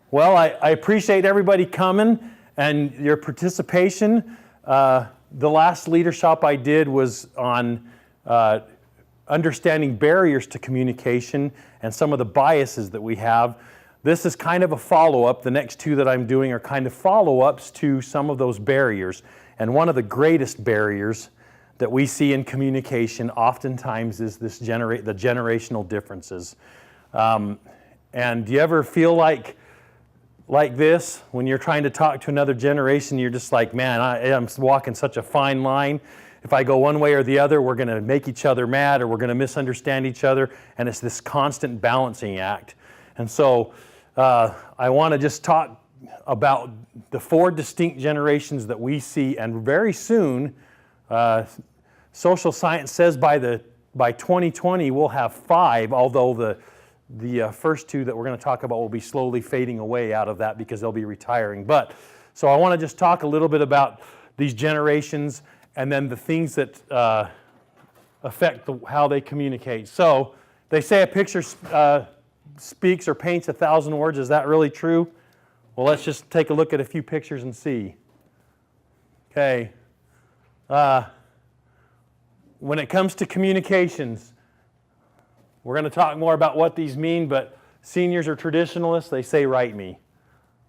Well, I appreciate everybody coming and your participation. The last leadership I did was on understanding barriers to communication and some of the biases that we have. This is kind of a follow-up. The next two that I'm doing are kind of follow-ups to some of those barriers. And one of the greatest barriers that we see in communication oftentimes is this the generational differences. And do you ever feel like this when you're trying to talk to another generation? You're just like, man, I'm walking such a fine line. If I go one way or the other, we're going to make each other mad, or we're going to misunderstand each other, and it's this constant balancing act. And so I want to just talk about the 4 distinct generations that we see, and very soon, social science says by 2020 we'll have 5, although the first 2 that we're going to talk about will be slowly fading away out of that because they'll be retiring. But so I want to just talk a little bit about these generations and then the things that affect how they communicate. So they say a picture speaks or paints 1,000 words. Is that really true? Well, let's just take a look at a few pictures and see. Okay. When it comes to communications, we're going to talk more about what these mean, but seniors are traditionalists, they say write me.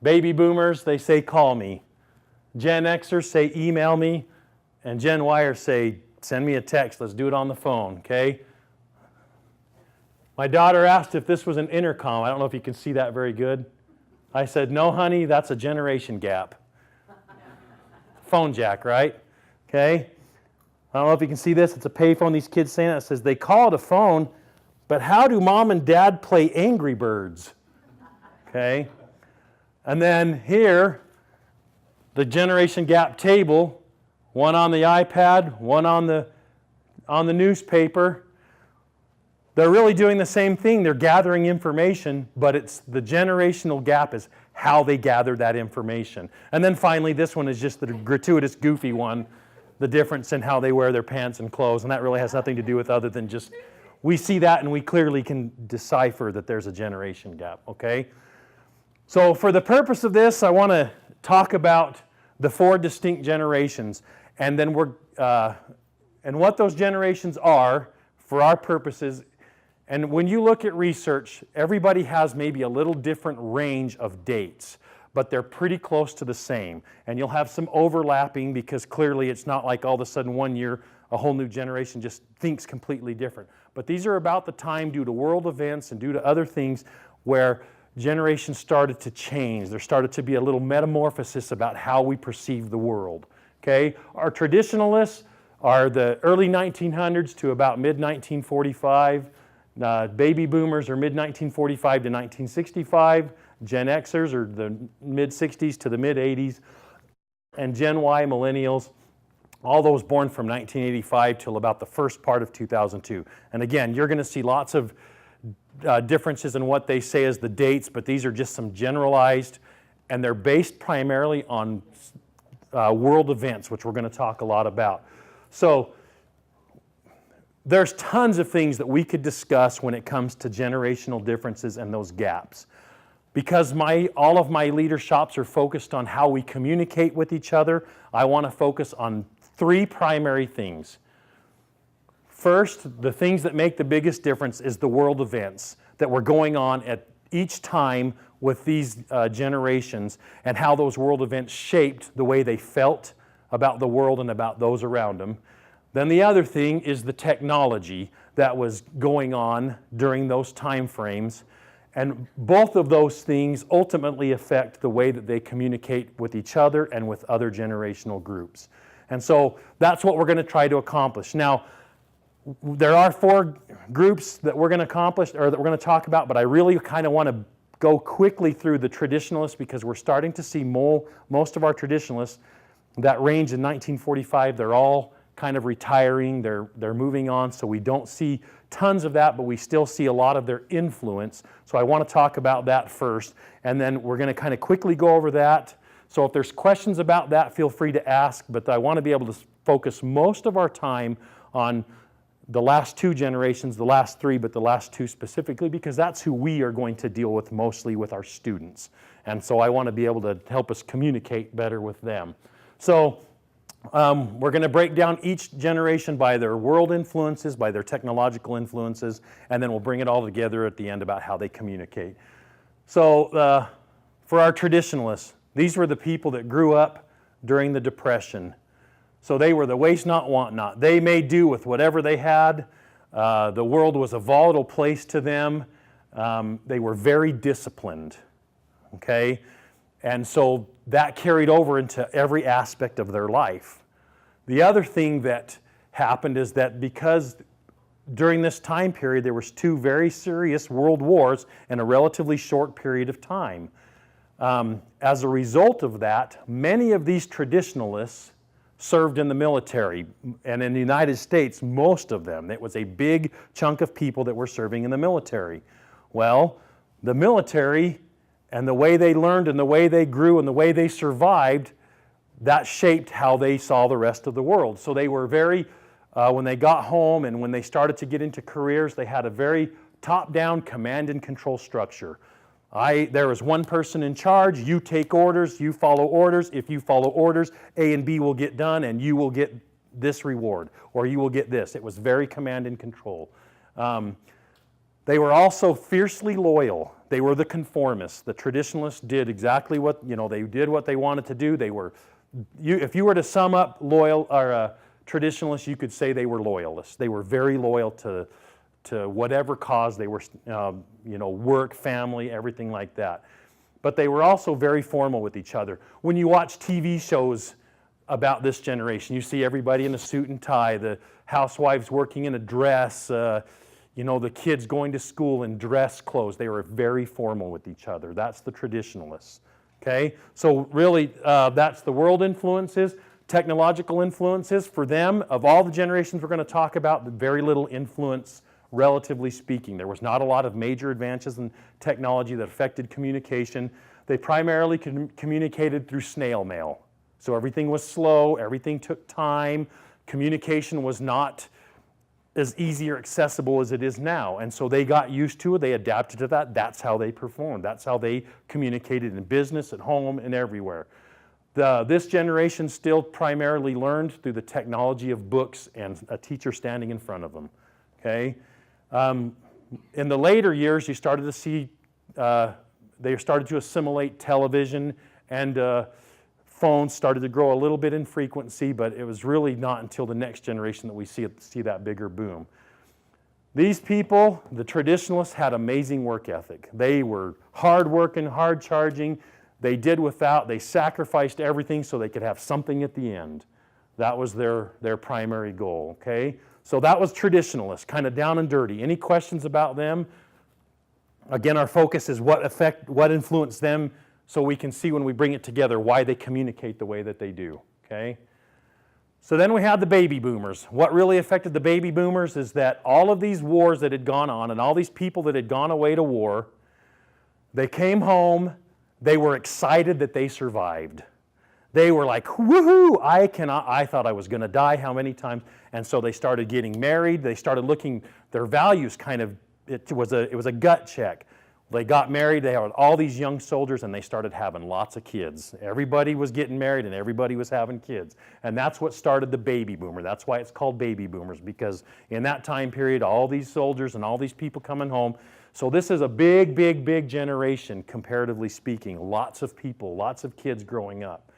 Baby boomers, they say call me. Gen Xers say email me. And Gen Yers say send me a text, let's do it on the phone, okay? My daughter asked if this was an intercom. I don't know if you can see that very good. I said, no honey, that's a generation gap. Phone jack, right? Okay? I don't know if you can see this. It's a payphone. These kids saying that. It says they call it a phone, but how do mom and dad play Angry Birds? Okay? And then here, the generation gap table, one on the iPad, one on the newspaper. They're really doing the same thing. They're gathering information, but it's the generational gap is how they gather that information. And then finally, this one is just the gratuitous, goofy one, the difference in how they wear their pants and clothes, and that really has nothing to do with other than just, we see that and we clearly can decipher that there's a generation gap, okay? So for the purpose of this, I want to talk about the 4 distinct generations, and then and what those generations are for our purposes. And when you look at research, everybody has maybe a little different range of dates, but they're pretty close to the same. And you'll have some overlapping because clearly it's not like all of a sudden one year a whole new generation just thinks completely different. But these are about the time due to world events and due to other things where generations started to change. There started to be a little metamorphosis about how we perceive the world. Okay? Our traditionalists are the early 1900s to about mid-1945. Baby boomers are mid-1945 to 1965. Gen Xers are the mid-60s to the mid-80s. And Gen Y, millennials, all those born from 1985 till about the first part of 2002. And again, you're going to see lots of differences in what they say as the dates, but these are just some generalized, and they're based primarily on world events, which we're going to talk a lot about. So there's tons of things that we could discuss when it comes to generational differences and those gaps. Because all of my leaderships are focused on how we communicate with each other, I want to focus on 3 primary things. First, the things that make the biggest difference is the world events that were going on at each time with these generations, and how those world events shaped the way they felt about the world and about those around them. Then the other thing is the technology that was going on during those time frames. And both of those things ultimately affect the way that they communicate with each other and with other generational groups. And so that's what we're going to try to accomplish. Now, there are 4 groups that we're going to accomplish, or that we're going to talk about, but I really kind of want to go quickly through the traditionalists because we're starting to see most of our traditionalists that range in 1945, they're all kind of retiring, they're moving on, so we don't see tons of that, but we still see a lot of their influence. So I want to talk about that first, and then we're going to kind of quickly go over that. So if there's questions about that, feel free to ask, but I want to be able to focus most of our time on the last two generations, the last three, but the last two specifically, because that's who we are going to deal with mostly with our students. And so I want to be able to help us communicate better with them. So we're going to break down each generation by their world influences, by their technological influences, and then we'll bring it all together at the end about how they communicate. So for our traditionalists, these were the people that grew up during the Depression. So they were the waste not, want not. They made do with whatever they had. The world was a volatile place to them. They were very disciplined, okay? And so that carried over into every aspect of their life. The other thing that happened is that because during this time period there was two very serious world wars in a relatively short period of time. As a result of that, many of these traditionalists served in the military, and in the United States, most of them. It was a big chunk of people that were serving in the military. Well, the military and the way they learned and the way they grew and the way they survived, that shaped how they saw the rest of the world. So they were very, when they got home and when they started to get into careers, they had a very top-down command and control structure. There is one person in charge, you take orders, you follow orders. If you follow orders, A and B will get done and you will get this reward or you will get this. It was very command and control. They were also fiercely loyal. They were the conformists. The traditionalists did exactly what, they did what they wanted to do. They were, if you were to sum up traditionalists, you could say they were loyalists. They were very loyal to whatever cause they were, work, family, everything like that. But they were also very formal with each other. When you watch TV shows about this generation, you see everybody in a suit and tie, the housewives working in a dress, the kids going to school in dress clothes. They were very formal with each other. That's the traditionalists, okay? So really, that's the world influences, technological influences. For them, of all the generations we're going to talk about, very little influence. Relatively speaking, there was not a lot of major advances in technology that affected communication. They primarily communicated through snail mail. So everything was slow, everything took time. Communication was not as easy or accessible as it is now. And so they got used to it, they adapted to that. That's how they performed. That's how they communicated in business, at home, and everywhere. This generation still primarily learned through the technology of books and a teacher standing in front of them. Okay? In the later years, you started to see, they started to assimilate television, and phones started to grow a little bit in frequency, but it was really not until the next generation that we see that bigger boom. These people, the traditionalists, had amazing work ethic. They were hard-working, hard-charging. They did without, they sacrificed everything so they could have something at the end. That was their primary goal, okay? So that was traditionalists, kind of down and dirty. Any questions about them? Again, our focus is what influenced them, so we can see when we bring it together why they communicate the way that they do, okay? So then we had the baby boomers. What really affected the baby boomers is that all of these wars that had gone on and all these people that had gone away to war, they came home, they were excited that they survived. They were like, woohoo, I thought I was going to die how many times? And so they started getting married. They started looking, their values kind of, it was a gut check. They got married, they had all these young soldiers, and they started having lots of kids. Everybody was getting married and everybody was having kids. And that's what started the baby boomer. That's why it's called baby boomers, because in that time period, all these soldiers and all these people coming home. So this is a big, big, big generation, comparatively speaking. Lots of people, lots of kids growing up.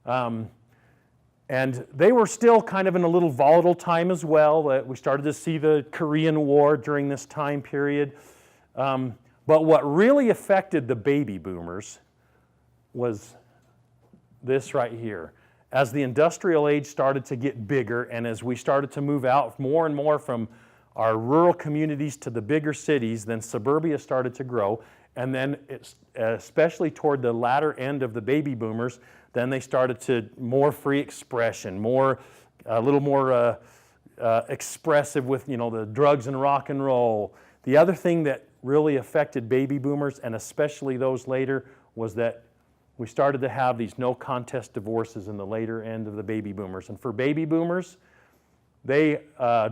And they were still kind of in a little volatile time as well. We started to see the Korean War during this time period. But what really affected the baby boomers was this right here. As the industrial age started to get bigger and as we started to move out more and more from our rural communities to the bigger cities, then suburbia started to grow. And then especially toward the latter end of the baby boomers, then they started to more free expression, a little more expressive with the drugs and rock and roll. The other thing that really affected baby boomers, and especially those later, was that we started to have these no contest divorces in the later end of the baby boomers. And for baby boomers, they,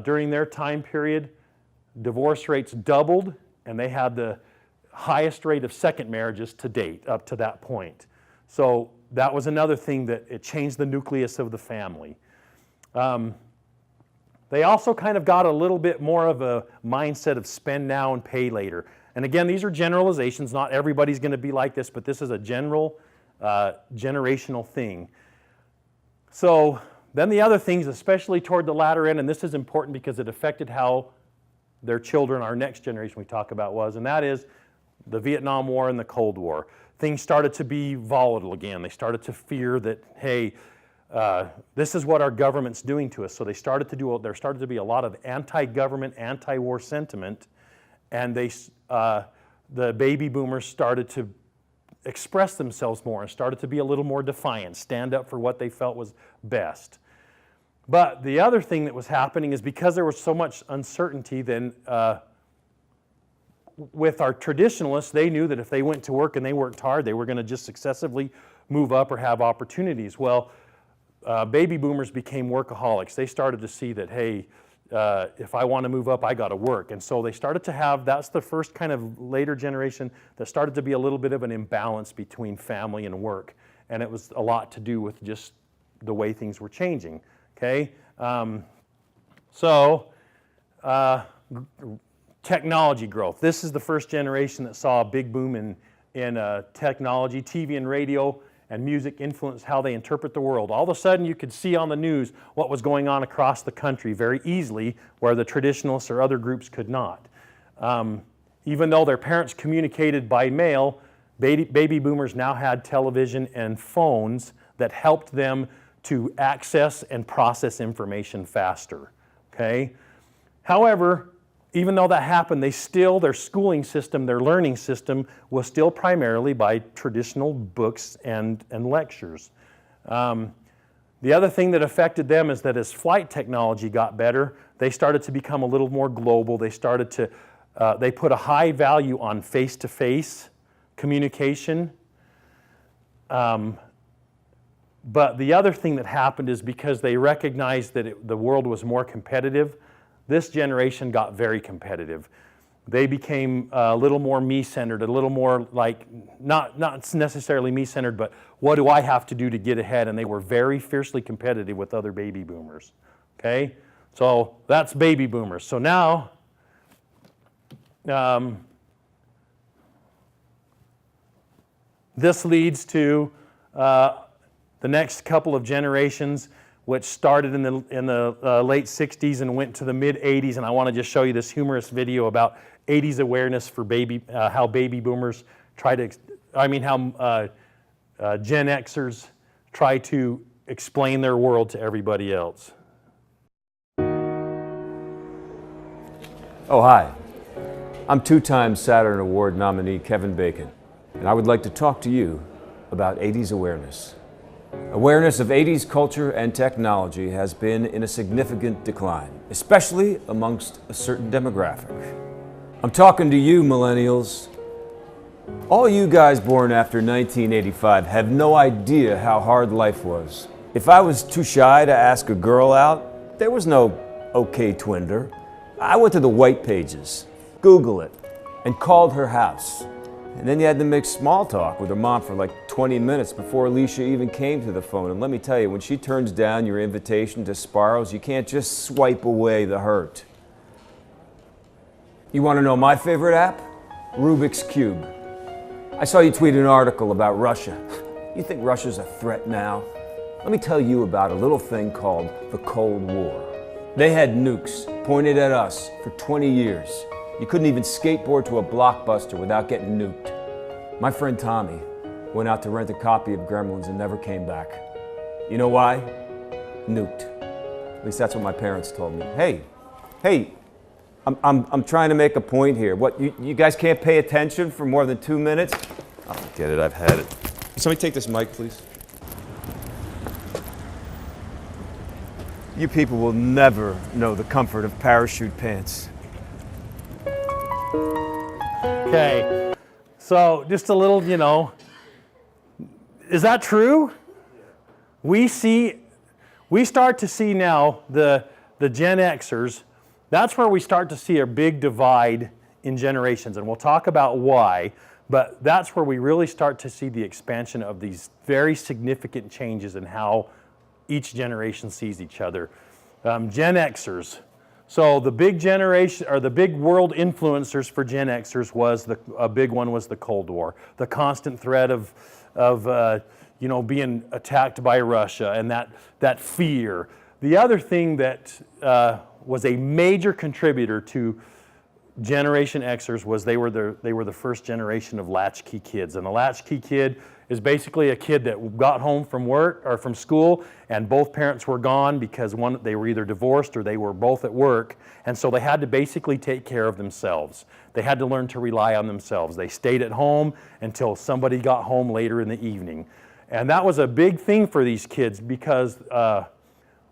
during their time period, divorce rates doubled, and they had the highest rate of second marriages to date up to that point. So that was another thing that it changed the nucleus of the family. They also kind of got a little bit more of a mindset of spend now and pay later. And again, these are generalizations. Not everybody's going to be like this, but this is a general generational thing. So then the other things, especially toward the latter end, and this is important because it affected how their children, our next generation we talk about was, and that is the Vietnam War and the Cold War. Things started to be volatile again. They started to fear that, hey, this is what our government's doing to us. So there started to be a lot of anti-government, anti-war sentiment, and the baby boomers started to express themselves more and started to be a little more defiant, stand up for what they felt was best. But the other thing that was happening is because there was so much uncertainty, then with our traditionalists, they knew that if they went to work and they worked hard, they were going to just successively move up or have opportunities. Well, baby boomers became workaholics. They started to see that, hey, if I want to move up, I got to work. And so they started to have, that's the first kind of later generation that started to be a little bit of an imbalance between family and work. And it was a lot to do with just the way things were changing. Okay, technology growth. This is the first generation that saw a big boom in technology. TV and radio and music influenced how they interpret the world. All of a sudden you could see on the news what was going on across the country very easily, where the traditionalists or other groups could not. Even though their parents communicated by mail, baby boomers now had television and phones that helped them to access and process information faster, okay? However, even though that happened, their schooling system, their learning system was still primarily by traditional books and lectures. The other thing that affected them is that as flight technology got better, they started to become a little more global. They put a high value on face-to-face communication. But the other thing that happened is because they recognized that the world was more competitive, this generation got very competitive. They became a little more me-centered, a little more like, not necessarily me-centered, but what do I have to do to get ahead? And they were very fiercely competitive with other baby boomers. Okay? So that's baby boomers. So now, this leads to the next couple of generations, which started in the late 60s and went to the mid 80s. And I want to just show you this humorous video about 80s awareness for how baby boomers how Gen Xers try to explain their world to everybody else. Oh, hi. I'm two-time Saturn Award nominee Kevin Bacon, and I would like to talk to you about 80s awareness. Awareness of 80s culture and technology has been in a significant decline, especially amongst a certain demographic. I'm talking to you, millennials. All you guys born after 1985 have no idea how hard life was. If I was too shy to ask a girl out, there was no OK Twinder. I went to the white pages, Google it, and called her house. And then you had to make small talk with her mom for like 20 minutes before Alicia even came to the phone. And let me tell you, when she turns down your invitation to Sparrows, you can't just swipe away the hurt. You want to know my favorite app? Rubik's Cube. I saw you tweet an article about Russia. You think Russia's a threat now? Let me tell you about a little thing called the Cold War. They had nukes pointed at us for 20 years. You couldn't even skateboard to a Blockbuster without getting nuked. My friend Tommy went out to rent a copy of Gremlins and never came back. You know why? Nuked. At least that's what my parents told me. Hey, I'm trying to make a point here. What, you guys can't pay attention for more than 2 minutes? Oh, forget it, I've had it. Can somebody take this mic, please? You people will never know the comfort of parachute pants. Okay, so just a little, is that true? We start to see now the the Gen Xers, that's where we start to see a big divide in generations, and we'll talk about why, but that's where we really start to see the expansion of these very significant changes in how each generation sees each other. Gen Xers. So the big generation, or the big world influencers for Gen Xers was a big one was the Cold War, the constant threat of being attacked by Russia, and that fear. The other thing that was a major contributor to Generation Xers was they were the first generation of latchkey kids, and a latchkey kid is basically a kid that got home from work or from school and both parents were gone because they were either divorced or they were both at work, and so they had to basically take care of themselves. They had to learn to rely on themselves. They stayed at home until somebody got home later in the evening, and that was a big thing for these kids because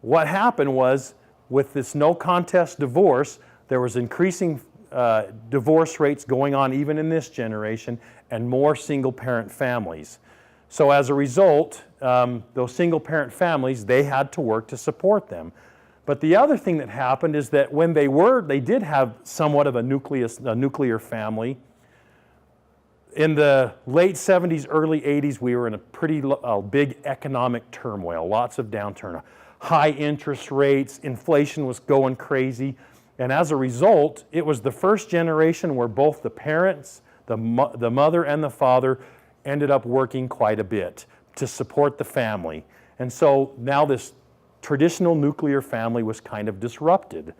what happened was with this no contest divorce, there was increasing divorce rates going on even in this generation, and more single parent families. So as a result, those single parent families, they had to work to support them. But the other thing that happened is that when they did have somewhat of a nuclear family. In the late 70s, early 80s, we were in a pretty big economic turmoil, lots of downturn, high interest rates, inflation was going crazy. And as a result, it was the first generation where both the parents, the mother and the father, ended up working quite a bit to support the family. And so now this traditional nuclear family was kind of disrupted.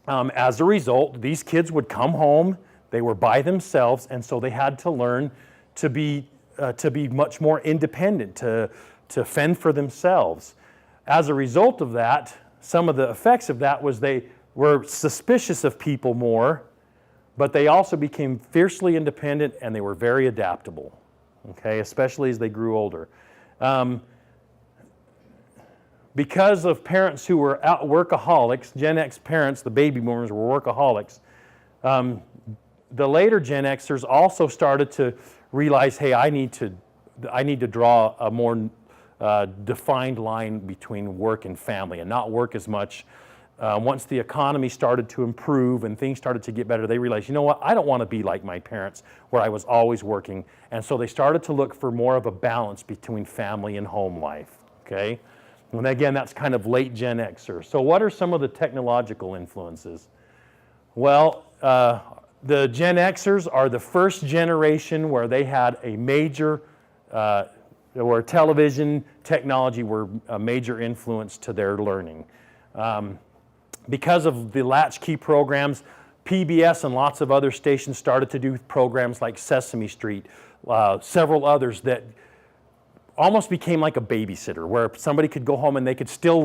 As a result, these kids would come home, they were by themselves, and so they had to learn to be much more independent, to fend for themselves. As a result of that, some of the effects of that was they were suspicious of people more, but they also became fiercely independent and they were very adaptable, okay, especially as they grew older. Because of parents who were workaholics, Gen X parents, the baby boomers were workaholics, the later Gen Xers also started to realize, hey, I need to draw a more defined line between work and family and not work as much. Once the economy started to improve and things started to get better, they realized, you know what, I don't want to be like my parents where I was always working. And so they started to look for more of a balance between family and home life, okay? And again, that's kind of late Gen Xer. So what are some of the technological influences? Well, the Gen Xers are the first generation where they had a major, where television technology were a major influence to their learning. Because of the latchkey programs, PBS and lots of other stations started to do programs like Sesame Street, several others that almost became like a babysitter, where somebody could go home and they could still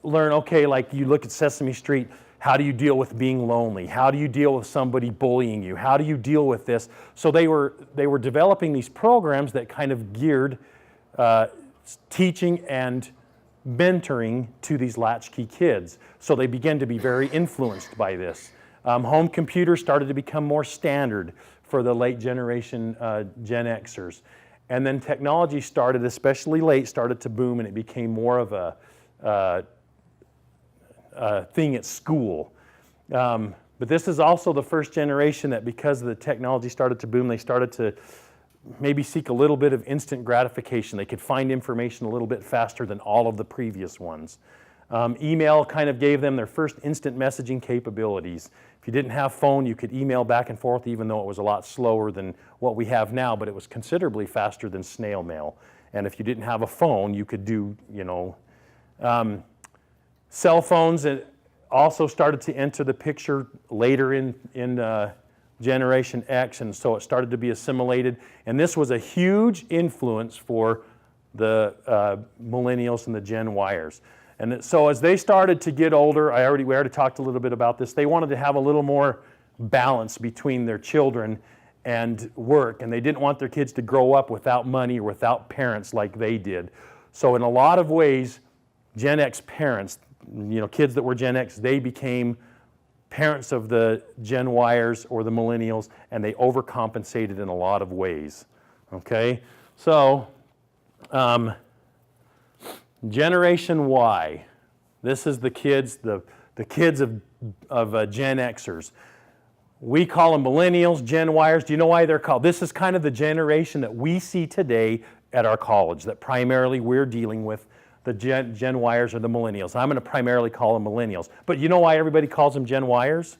learn, okay, like you look at Sesame Street, how do you deal with being lonely? How do you deal with somebody bullying you? How do you deal with this? So they were developing these programs that kind of geared teaching and mentoring to these latchkey kids. So they began to be very influenced by this. Home computers started to become more standard for the late generation Gen Xers. And then technology started, especially late, started to boom, and it became more of a thing at school. But this is also the first generation that, because the technology started to boom, they started to maybe seek a little bit of instant gratification. They could find information a little bit faster than all of the previous ones. Email kind of gave them their first instant messaging capabilities. If you didn't have phone, you could email back and forth, even though it was a lot slower than what we have now, but it was considerably faster than snail mail. And if you didn't have a phone, you could do, cell phones also started to enter the picture later in Generation X, and so it started to be assimilated. And this was a huge influence for the millennials and the Gen Yers. And so as they started to get older, we already talked a little bit about this, they wanted to have a little more balance between their children and work, and they didn't want their kids to grow up without money or without parents like they did. So in a lot of ways, Gen X parents, kids that were Gen X, they became parents of the Gen Yers or the millennials, and they overcompensated in a lot of ways, okay? So, Generation Y. This is the kids, the kids of Gen Xers. We call them millennials, Gen Yers. Do you know why they're called? This is kind of the generation that we see today at our college, that primarily we're dealing with, the Gen Yers or the millennials. I'm going to primarily call them millennials. But you know why everybody calls them Gen Yers?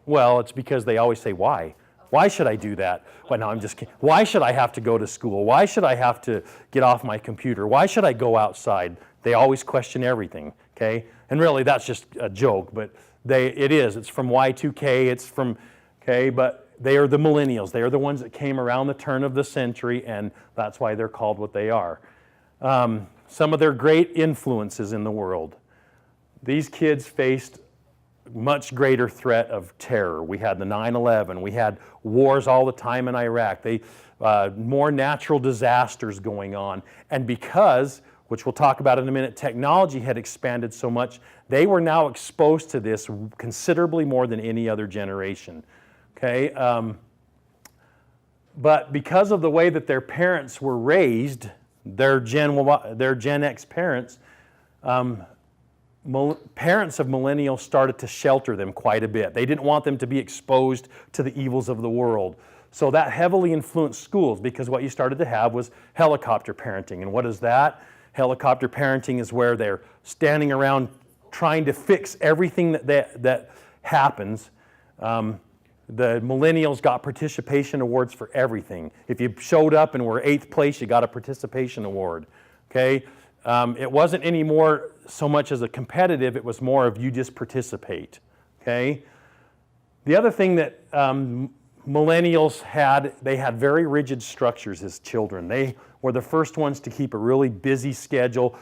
Well, it's because they always say, why? Why should I do that? Well, no, I'm just kidding. Why should I have to go to school? Why should I have to get off my computer? Why should I go outside? They always question everything, okay? And really, that's just a joke, but it is. It's from Y2K, it's from, okay, but they are the millennials. They are the ones that came around the turn of the century, and that's why they're called what they are. Some of their great influences in the world. These kids faced much greater threat of terror. We had the 9/11. We had wars all the time in Iraq. More natural disasters going on. And because, which we'll talk about in a minute, technology had expanded so much, they were now exposed to this considerably more than any other generation. Okay? But because of the way that their parents were raised, their Gen X parents, parents of millennials started to shelter them quite a bit. They didn't want them to be exposed to the evils of the world. So that heavily influenced schools, because what you started to have was helicopter parenting. And what is that? Helicopter parenting is where they're standing around trying to fix everything that happens. The millennials got participation awards for everything. If you showed up and were 8th place, you got a participation award. Okay? It wasn't anymore so much as a competitive, it was more of you just participate, okay? The other thing that millennials had, they had very rigid structures as children. They were the first ones to keep a really busy schedule,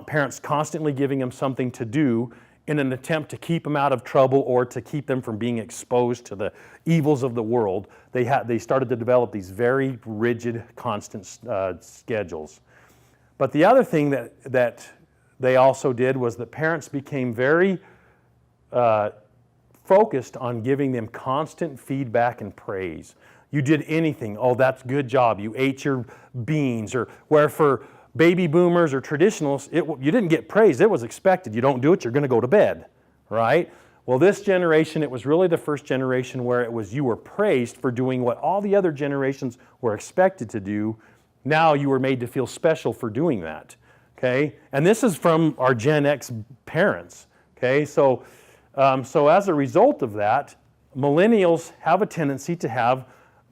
parents constantly giving them something to do in an attempt to keep them out of trouble or to keep them from being exposed to the evils of the world. They started to develop these very rigid, constant schedules. But the other thing that they also did was that parents became very focused on giving them constant feedback and praise. You did anything, oh, that's good job, you ate your beans, or where for baby boomers or traditionalists, you didn't get praise, it was expected. You don't do it, you're going to go to bed, right? Well, this generation, it was really the first generation where it was you were praised for doing what all the other generations were expected to do. Now you were made to feel special for doing that, okay? And this is from our Gen X parents, okay? So as a result of that, millennials have a tendency to have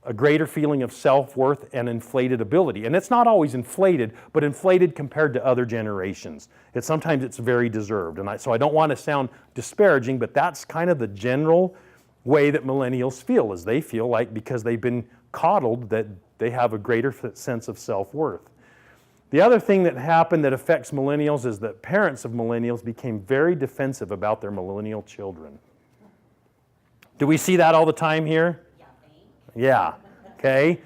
a greater feeling of self-worth and inflated ability. And it's not always inflated, but inflated compared to other generations. Sometimes it's very deserved. And so I don't want to sound disparaging, but that's kind of the general way that millennials feel, is they feel like because they've been coddled that they have a greater sense of self-worth. The other thing that happened that affects millennials is that parents of millennials became very defensive about their millennial children. Do we see that all the time here? Yeah, okay.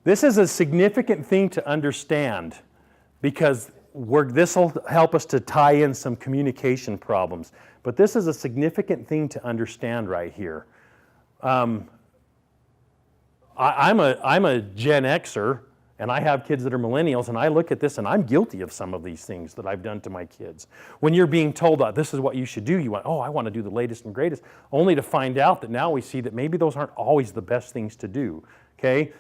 This is a significant thing to understand because this will help us to tie in some communication problems. But this is a significant thing to understand right here. I'm a Gen Xer, and I have kids that are millennials, and I look at this and I'm guilty of some of these things that I've done to my kids. When you're being told that this is what you should do, you want, oh, I want to do the latest and greatest, only to find out that now we see that maybe those aren't always the best things to do, okay?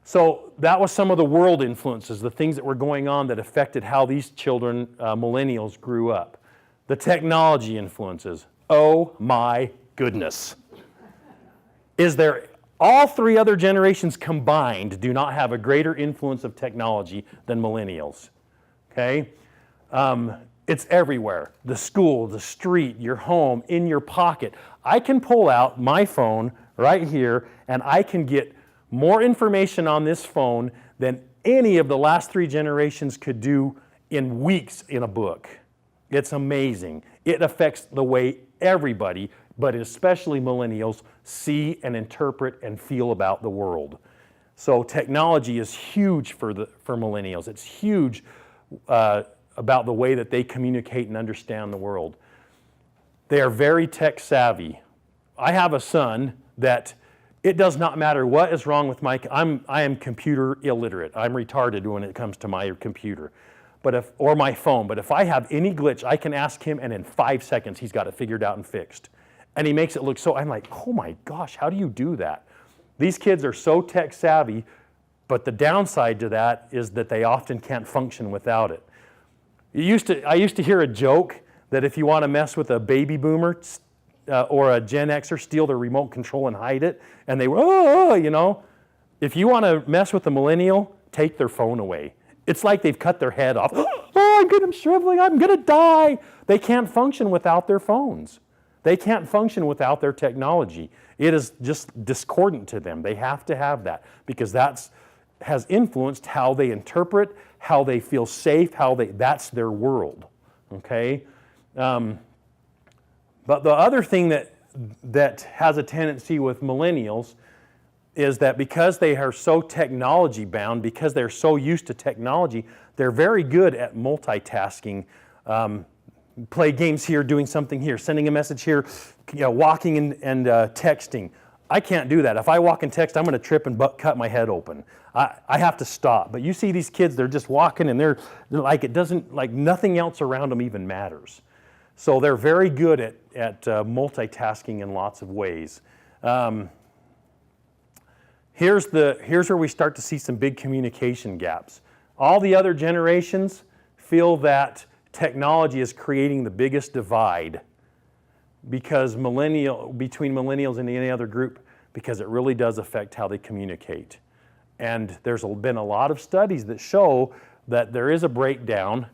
So that was some of the world influences, the things that were going on that affected how these children, millennials, grew up. The technology influences, oh my goodness. All three other generations combined do not have a greater influence of technology than millennials, okay? It's everywhere. The school, the street, your home, in your pocket. I can pull out my phone right here and I can get more information on this phone than any of the last three generations could do in weeks in a book. It's amazing. It affects the way everybody, but especially millennials, see and interpret and feel about the world. So technology is huge for millennials. It's huge about the way that they communicate and understand the world. They are very tech savvy. I have a son that it does not matter what is wrong with I am computer illiterate. I'm retarded when it comes to my computer. or my phone. But if I have any glitch, I can ask him, and in 5 seconds, he's got it figured out and fixed. And he makes it look so, I'm like, oh my gosh, how do you do that? These kids are so tech savvy, but the downside to that is that they often can't function without it. I used to hear a joke that if you want to mess with a baby boomer or a Gen Xer, steal their remote control and hide it, and they were, oh, you know. If you want to mess with a millennial, take their phone away. It's like they've cut their head off. Oh, I'm shriveling, I'm going to die. They can't function without their phones. They can't function without their technology. It is just discordant to them. They have to have that because that has influenced how they interpret, how they feel safe, that's their world, okay? But the other thing that has a tendency with millennials is that because they are so technology bound, because they're so used to technology, they're very good at multitasking. Play games here, doing something here, sending a message here, walking and texting. I can't do that. If I walk and text, I'm going to trip and cut my head open. I have to stop. But you see these kids, they're just walking and they're like, nothing else around them even matters. So they're very good at multitasking in lots of ways. Here's where we start to see some big communication gaps. All the other generations feel that technology is creating the biggest divide between millennials and any other group, because it really does affect how they communicate. And there's been a lot of studies that show that there is a breakdown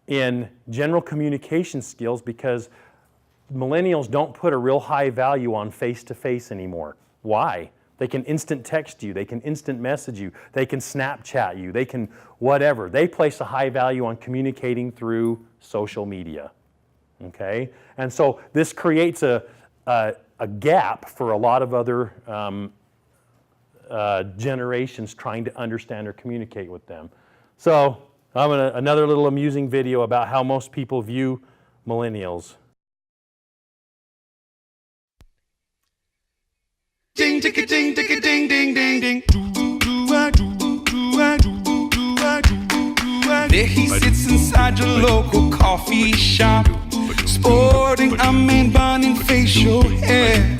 in general communication skills because millennials don't put a real high value on face-to-face anymore. Why? They can instant text you, they can instant message you, they can Snapchat you, they can whatever. They place a high value on communicating through social media, okay? And so this creates a gap for a lot of other generations trying to understand or communicate with them. So another little amusing video about how most people view millennials. Ding, ding, ding, ding, ding, ding, ding, ding. There he sits inside your local coffee shop, sporting a man bun and facial hair.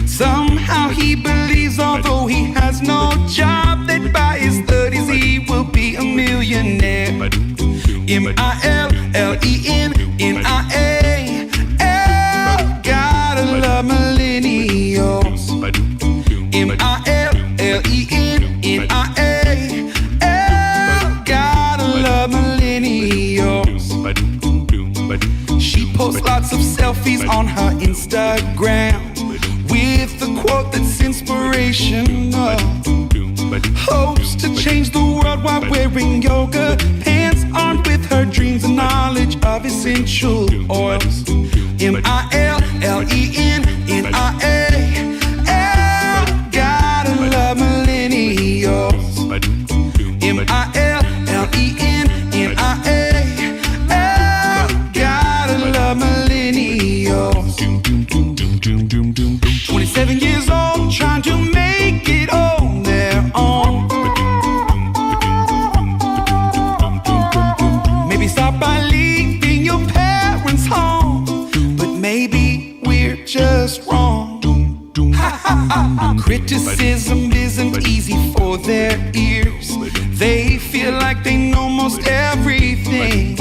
Somehow he believes, although he has no job, that by his 30s he will be a millionaire. M-I-L-L-E-N-N-I-A-L, gotta love millennials. M-I-L-L-E-N-N-I-A-L, gotta love millennials. She posts lots of selfies on her Instagram with the quote that's inspirational. Hopes to change the world while wearing yoga pants, armed with her dreams and knowledge of essential oils. M-I-L-L-E-N-N-I-A-L, gotta love millennials. M-I-L-L-E-N-N-I-A-L, gotta love millennials. 27 years old, trying to make it on their own. Maybe start by leaving your parents home, but maybe we're just wrong. Criticism isn't easy for their ears. They feel like they know most everything.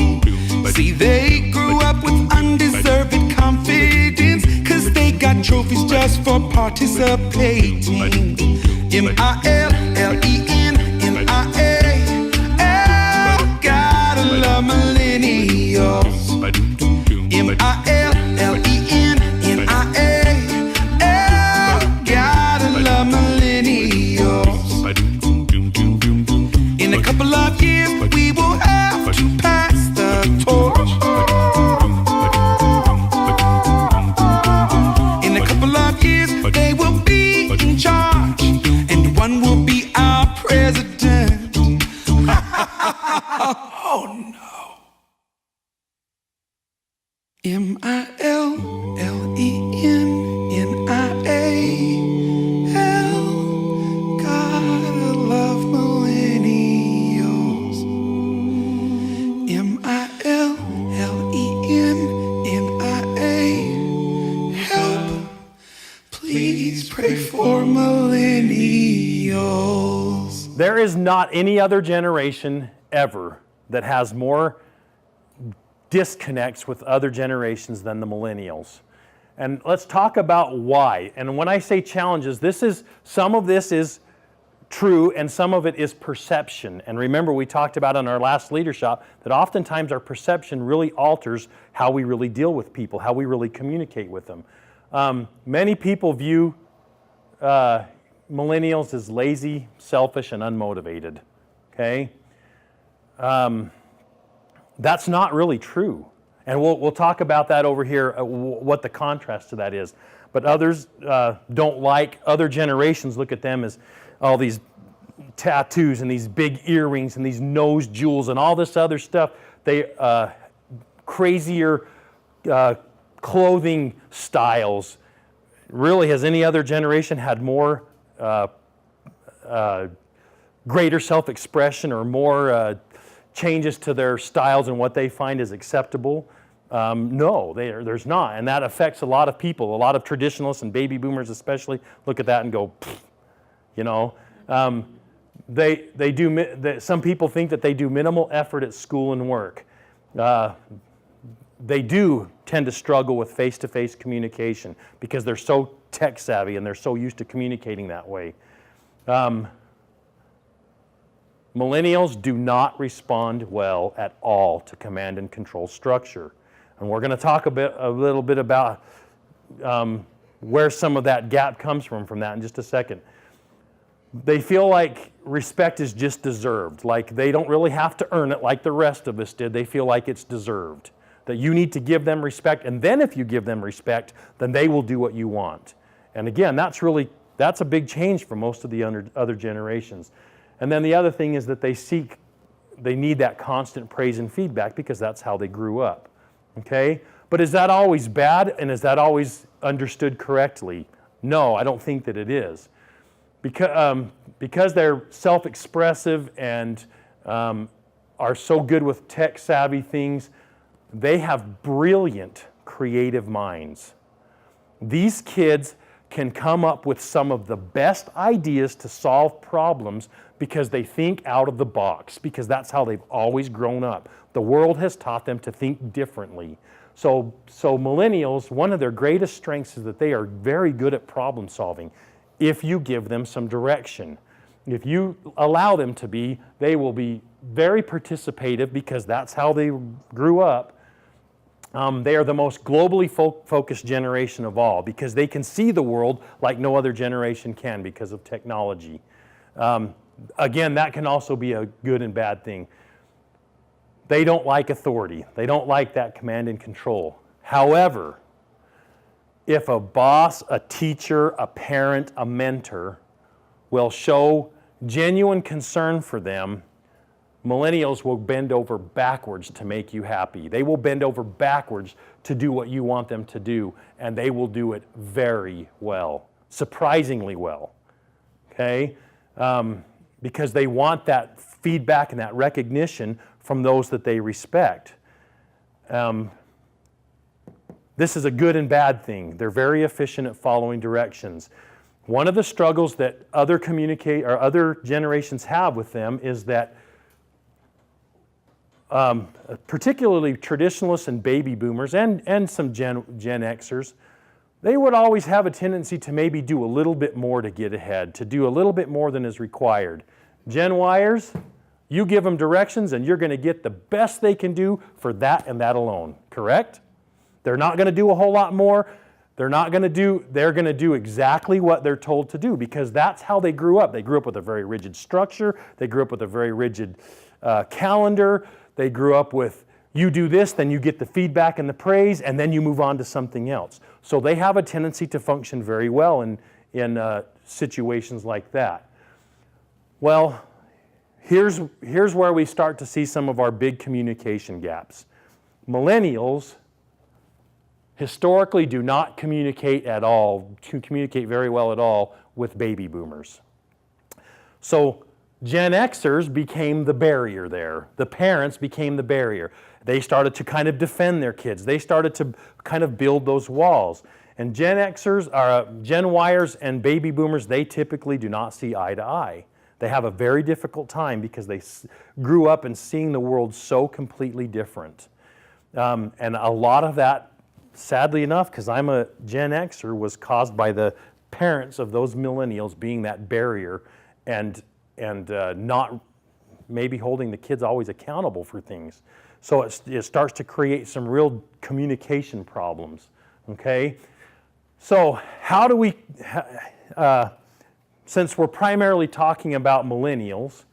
See, they grew up with undeserved confidence, 'cause they got trophies just for participating. M-I-L-L-E-N-N-I-A-L, gotta love millennials. M-I-L-L-E-N-N-I-A-L, gotta love millennials. In a couple of years, we will have to pass the torch. In a couple of years, they will be in charge, and one will be our president. Oh no. M-I-L-L-E-N-N-I-A-L, gotta love millennials. for millennials. There is not any other generation ever that has more disconnects with other generations than the millennials. And let's talk about why. And when I say challenges, some of this is true and some of it is perception. And remember, we talked about in our last leadership that oftentimes our perception really alters how we really deal with people, how we really communicate with them. Many people view millennials as lazy, selfish, and unmotivated. Okay? That's not really true. And we'll talk about that over here, what the contrast to that is. But others don't like, other generations look at them as all these tattoos and these big earrings and these nose jewels and all this other stuff. They crazier clothing styles. Really, has any other generation had more greater self-expression or more changes to their styles and what they find is acceptable? No, there's not, and that affects a lot of people. A lot of traditionalists and baby boomers especially look at that and go, you know. Some people think that they do minimal effort at school and work. They do tend to struggle with face-to-face communication because they're so tech savvy and they're so used to communicating that way. Millennials do not respond well at all to command and control structure. And we're going to talk a little bit about where some of that gap comes from that in just a second. They feel like respect is just deserved, like they don't really have to earn it like the rest of us did. They feel like it's deserved, that you need to give them respect, and then if you give them respect, then they will do what you want. And again, that's a big change for most of the other generations. And then the other thing is that they need that constant praise and feedback because that's how they grew up. Okay? But is that always bad, and is that always understood correctly? No, I don't think that it is. Because they're self-expressive and are so good with tech-savvy things, they have brilliant creative minds. These kids can come up with some of the best ideas to solve problems because they think out of the box, because that's how they've always grown up. The world has taught them to think differently. So millennials, one of their greatest strengths is that they are very good at problem solving if you give them some direction. If you allow them to be, they will be very participative because that's how they grew up. They are the most globally focused generation of all because they can see the world like no other generation can because of technology. Again, that can also be a good and bad thing. They don't like authority. They don't like that command and control. However, if a boss, a teacher, a parent, a mentor will show genuine concern for them, millennials will bend over backwards to make you happy. They will bend over backwards to do what you want them to do, and they will do it very well, surprisingly well, okay? Because they want that feedback and that recognition from those that they respect. This is a good and bad thing. They're very efficient at following directions. One of the struggles that other generations have with them is that particularly traditionalists and baby boomers and some Gen Xers, they would always have a tendency to maybe do a little bit more to get ahead, to do a little bit more than is required. Gen Yers, you give them directions and you're going to get the best they can do for that and that alone, correct? They're not going to do a whole lot more. They're going to do exactly what they're told to do because that's how they grew up. They grew up with a very rigid structure. They grew up with a very rigid calendar. They grew up with, you do this, then you get the feedback and the praise, and then you move on to something else. So they have a tendency to function very well in situations like that. Well, here's where we start to see some of our big communication gaps. Millennials historically do not communicate very well at all with baby boomers. So Gen Xers became the barrier there. The parents became the barrier. They started to kind of defend their kids. They started to kind of build those walls. And Gen Xers, Gen Yers and baby boomers, they typically do not see eye to eye. They have a very difficult time because they grew up and seeing the world so completely different. And a lot of that, sadly enough, because I'm a Gen Xer, was caused by the parents of those millennials being that barrier and not maybe holding the kids always accountable for things. So it starts to create some real communication problems, okay? So how do we, since we're primarily talking about millennials,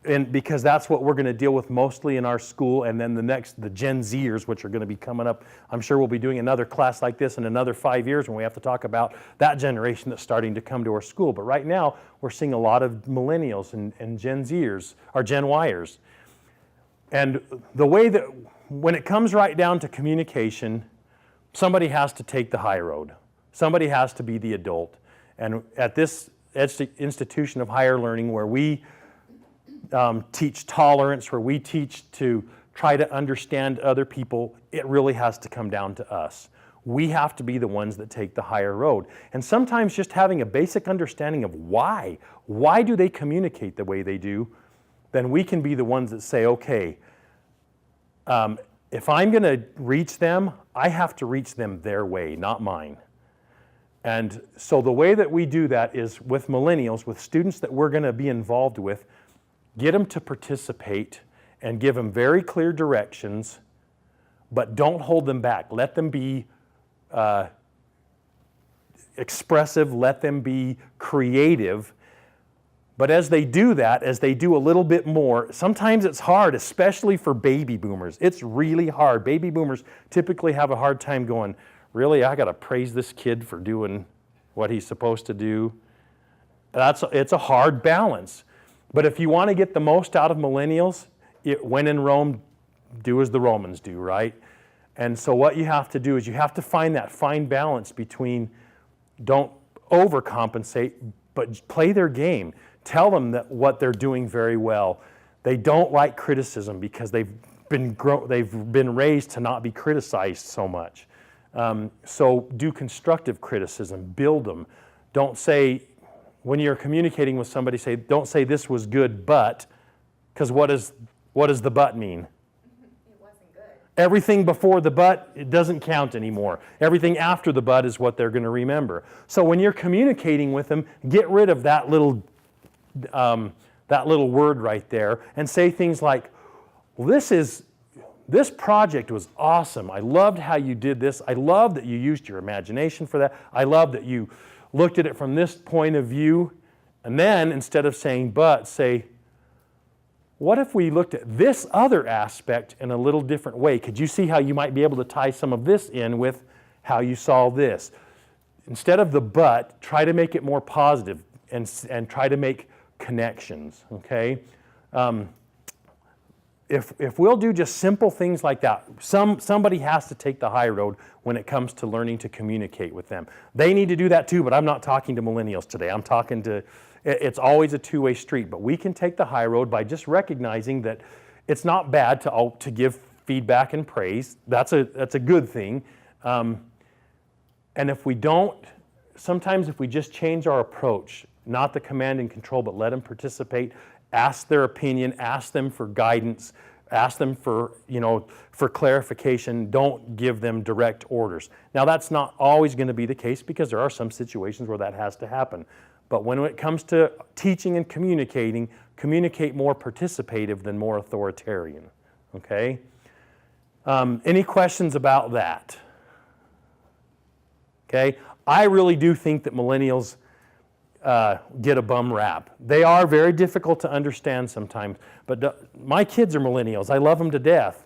and because that's what we're going to deal with mostly in our school, and then the Gen Zers, which are going to be coming up, I'm sure we'll be doing another class like this in another 5 years when we have to talk about that generation that's starting to come to our school. But right now, we're seeing a lot of millennials and Gen Zers, or Gen Yers. And the way that, when it comes right down to communication, somebody has to take the high road. Somebody has to be the adult. And at this institution of higher learning where we teach tolerance, where we teach to try to understand other people, it really has to come down to us. We have to be the ones that take the higher road. And sometimes just having a basic understanding of why do they communicate the way they do, then we can be the ones that say, okay, if I'm going to reach them, I have to reach them their way, not mine. And so the way that we do that is with millennials, with students that we're going to be involved with, get them to participate and give them very clear directions, but don't hold them back. Let them be expressive, let them be creative. But as they do that, as they do a little bit more, sometimes it's hard, especially for baby boomers. It's really hard. Baby boomers typically have a hard time going, really, I got to praise this kid for doing what he's supposed to do. It's a hard balance. But if you want to get the most out of millennials, when in Rome, do as the Romans do, right? And so what you have to do is you have to find that fine balance between don't overcompensate, but play their game. Tell them that what they're doing very well. They don't like criticism because they've been raised to not be criticized so much. So do constructive criticism, build them. Don't say, when you're communicating with somebody, don't say this was good, but, because what does the but mean? It wasn't good. Everything before the but, it doesn't count anymore. Everything after the but is what they're going to remember. So when you're communicating with them, get rid of that little word right there and say things like, well, this project was awesome. I loved how you did this. I love that you used your imagination for that. I love that you looked at it from this point of view. And then instead of saying but, say, what if we looked at this other aspect in a little different way? Could you see how you might be able to tie some of this in with how you saw this? Instead of the but, try to make it more positive and try to make connections, okay? If we'll do just simple things like that, somebody has to take the high road when it comes to learning to communicate with them. They need to do that too, but I'm not talking to millennials today. I'm talking to, it's always a two-way street, but we can take the high road by just recognizing that it's not bad to give feedback and praise. That's a good thing. And if we don't, sometimes if we just change our approach, not the command and control, but let them participate, ask their opinion, ask them for guidance, ask them for clarification. Don't give them direct orders. Now that's not always going to be the case because there are some situations where that has to happen. But when it comes to teaching and communicating, communicate more participative than more authoritarian. Okay? Any questions about that? Okay? I really do think that millennials get a bum rap. They are very difficult to understand sometimes, but my kids are millennials. I love them to death.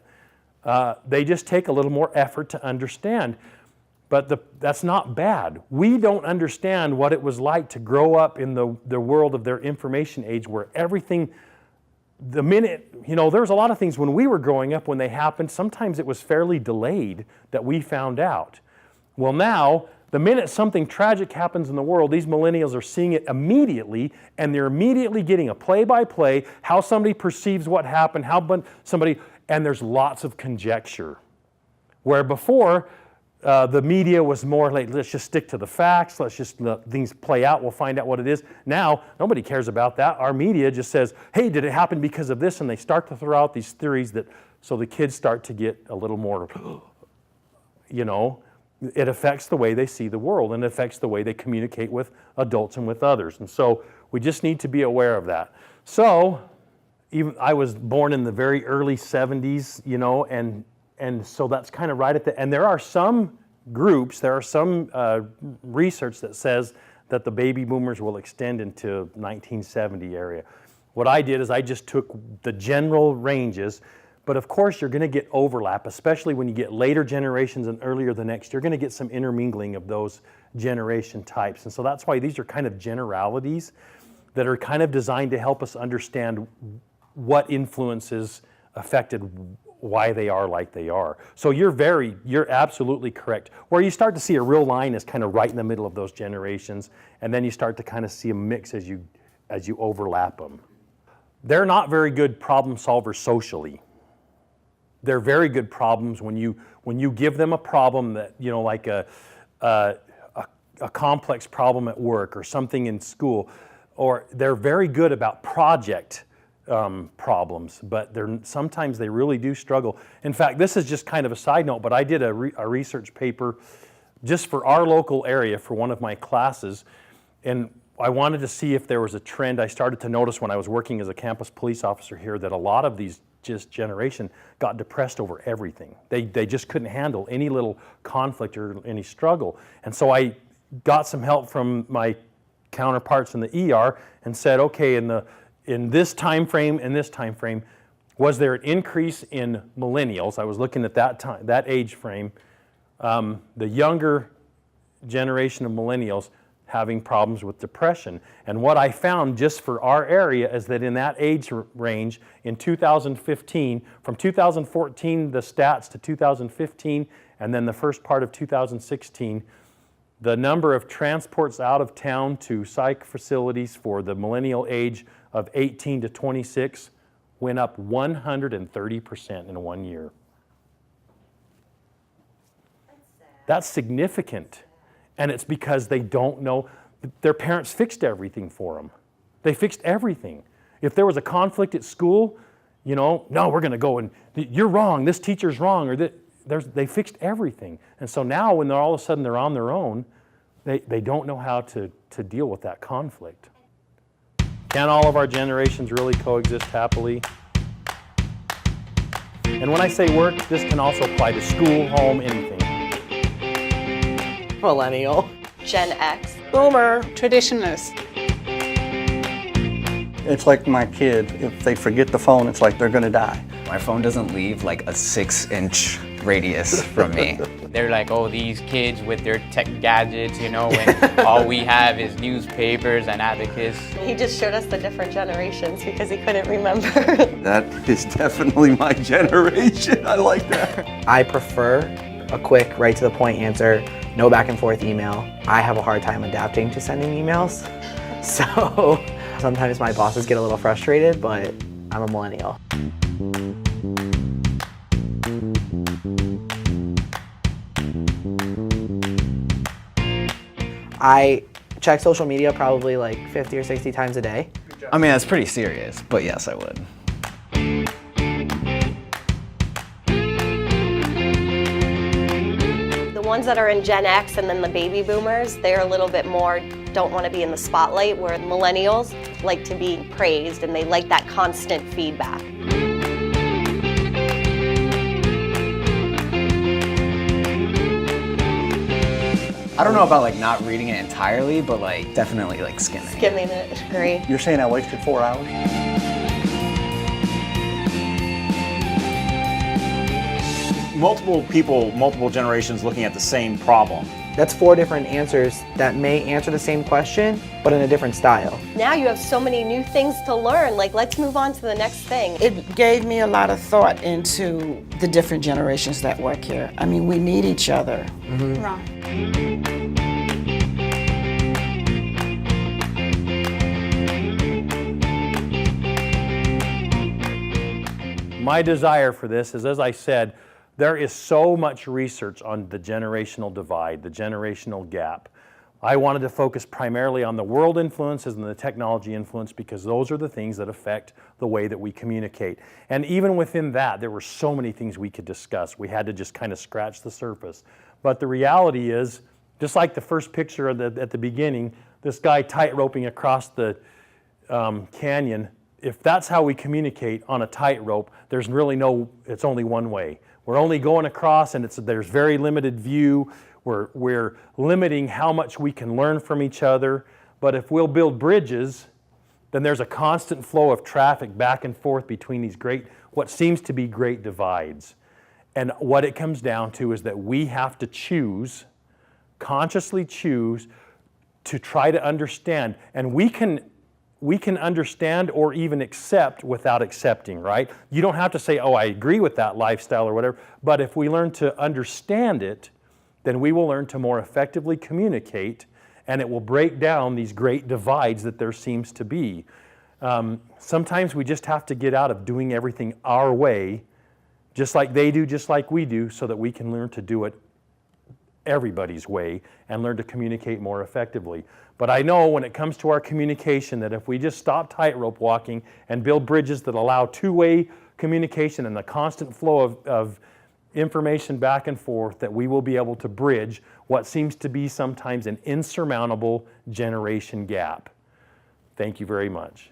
They just take a little more effort to understand, but that's not bad. We don't understand what it was like to grow up in the world of their information age where everything, the minute, there's a lot of things when we were growing up when they happened, sometimes it was fairly delayed that we found out. Well now, the minute something tragic happens in the world, these millennials are seeing it immediately, and they're immediately getting a play-by-play, how somebody perceives what happened, and there's lots of conjecture. Where before, The media was more like, let's just stick to the facts, let's just let things play out, we'll find out what it is. Now, nobody cares about that. Our media just says, hey, did it happen because of this? And they start to throw out these theories so the kids start to get a little more, it affects the way they see the world, and it affects the way they communicate with adults and with others. And so we just need to be aware of that. So, I was born in the very early 70s, and so that's kind of right at the, and there are some groups, there are some research that says that the baby boomers will extend into 1970 area. What I did is I just took the general ranges, but of course you're going to get overlap, especially when you get later generations and earlier the next. You're going to get some intermingling of those generation types. And so that's why these are kind of generalities that are kind of designed to help us understand what influences affected why they are like they are. So you're absolutely correct. Where you start to see a real line is kind of right in the middle of those generations, and then you start to kind of see a mix as you overlap them. They're not very good problem solvers socially. They're very good problems when you give them a problem that, like a complex problem at work or something in school, or they're very good about project problems, but sometimes they really do struggle. In fact, this is just kind of a side note, but I did a research paper just for our local area for one of my classes, and I wanted to see if there was a trend. I started to notice when I was working as a campus police officer here that a lot of these generation got depressed over everything. They just couldn't handle any little conflict or any struggle. And so I got some help from my counterparts in the ER and said, okay, in this time frame and this time frame, was there an increase in millennials? I was looking at that age frame, the younger generation of millennials having problems with depression. And what I found just for our area is that in that age range in 2015, from 2014 the stats to 2015 and then the first part of 2016, the number of transports out of town to psych facilities for the millennial age of 18 to 26 went up 130% in 1 year. That's significant. And it's because they don't know, their parents fixed everything for them. They fixed everything. If there was a conflict at school, no, we're going to go and, you're wrong, this teacher's wrong, or they fixed everything. And so now when all of a sudden they're on their own, they don't know how to deal with that conflict. Can all of our generations really coexist happily? And when I say work, this can also apply to school, home, anything. Millennial. Gen X. Boomer. Traditionalist. It's like my kid, if they forget the phone, it's like they're gonna die. My phone doesn't leave like a 6-inch radius from me. They're like, oh, these kids with their tech gadgets, and all we have is newspapers and abacus. He just showed us the different generations because he couldn't remember. That is definitely my generation. I like that. I prefer a quick, right to the point answer, no back and forth email. I have a hard time adapting to sending emails. So sometimes my bosses get a little frustrated, but I'm a millennial. I check social media probably like 50 or 60 times a day. I mean, that's pretty serious, but yes, I would. The ones that are in Gen X and then the baby boomers, they're a little bit more, don't want to be in the spotlight, where millennials like to be praised and they like that constant feedback. I don't know about like not reading it entirely, but like definitely like skimming. Skimming it, agree. You're saying I wasted 4 hours? Multiple people, multiple generations looking at the same problem. That's 4 different answers that may answer the same question, but in a different style. Now you have so many new things to learn, like let's move on to the next thing. It gave me a lot of thought into the different generations that work here. I mean, we need each other. Mm-hmm. Right. My desire for this is, as I said, There is so much research on the generational divide, the generational gap. I wanted to focus primarily on the world influences and the technology influence because those are the things that affect the way that we communicate. And even within that, there were so many things we could discuss. We had to just kind of scratch the surface. But the reality is, just like the first picture at the beginning, this guy tight-roping across the canyon, if that's how we communicate on a tightrope, there's really it's only one way. We're only going across and there's very limited view. We're limiting how much we can learn from each other. But if we'll build bridges, then there's a constant flow of traffic back and forth between these what seems to be great divides. And what it comes down to is that we have to consciously choose to try to understand. And we can understand or even accept without accepting, right? You don't have to say, oh, I agree with that lifestyle or whatever. But if we learn to understand it, then we will learn to more effectively communicate, and it will break down these great divides that there seems to be. Sometimes we just have to get out of doing everything our way, just like they do, just like we do, so that we can learn to do it everybody's way and learn to communicate more effectively. But I know when it comes to our communication that if we just stop tightrope walking and build bridges that allow two-way communication and the constant flow of information back and forth, that we will be able to bridge what seems to be sometimes an insurmountable generation gap. Thank you very much.